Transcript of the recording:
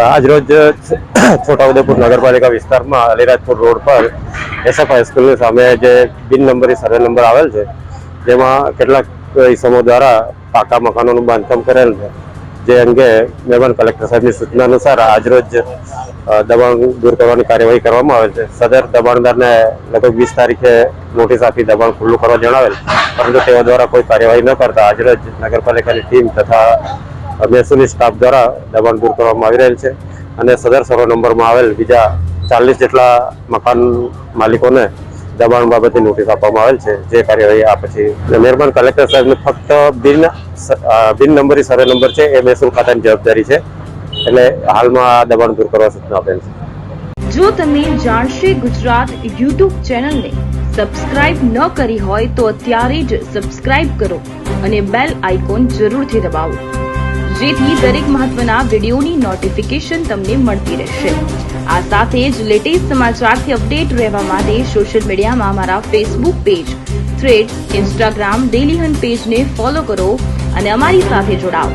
આજરોજ છોટાઉદેપુર નગરપાલિકા વિસ્તારમાં અલીરાજપુર રોડ પર એસએફ હાઈસ્કૂલની સામે જે બિન નંબરી સર્વે નંબર આવેલ છે, જેમાં કેટલાક ઇસમો દ્વારા પાકા મકાનોનું બાંધકામ કરેલ છે, જે અંગે મહેરબાન કલેક્ટર સાહેબની સૂચના અનુસાર આજરોજ દબાણ દૂર કરવાની કાર્યવાહી કરવામાં આવેલ છે. સદર દબાણદારને લગભગ 20 તારીખે નોટિસ આપી દબાણ ખુલ્લું કરવા જણાવેલ, પરંતુ તેઓ દ્વારા કોઈ કાર્યવાહી ન કરતા આજરોજ નગરપાલિકાની ટીમ તથા મહેસૂલી સ્ટાફ દ્વારા દબાણ દૂર કરવામાં આવી રહેલ છે અને સદર સર્વે નંબરમાં આવેલ બીજા 40 જેટલા મકાન માલિકોને દબાણ બાબતે નોટિસ આપવામાં આવેલ છે, જે કાર્યવાહી આ પછી મહેરબાન કલેક્ટર સાહેબને ફક્ત બિન નંબરી સર્વે નંબર છે એ મહેસૂલ ખાતાની જવાબદારી છે, એટલે હાલમાં આ દબાણ દૂર કરવા સૂચના આપેલ છે. જો તમે જાણશે ગુજરાત યુટ્યુબ ચેનલને સબસ્ક્રાઇબ ન કરી હોય તો અત્યારે જ સબસ્ક્રાઇબ કરો અને બેલ આઇકોન જરૂરથી દબાવો, જેથી દરેક મહત્વના વિડીયોની નોટિફિકેશન તમને મળતી રહેશે. આ સાથે જ લેટેસ્ટ સમાચારથી અપડેટ રહેવા માટે સોશિયલ મીડિયામાં અમારા Facebook page, thread, Instagram, daily hunt પેજને ફોલો કરો અને અમારી સાથે જોડાઓ.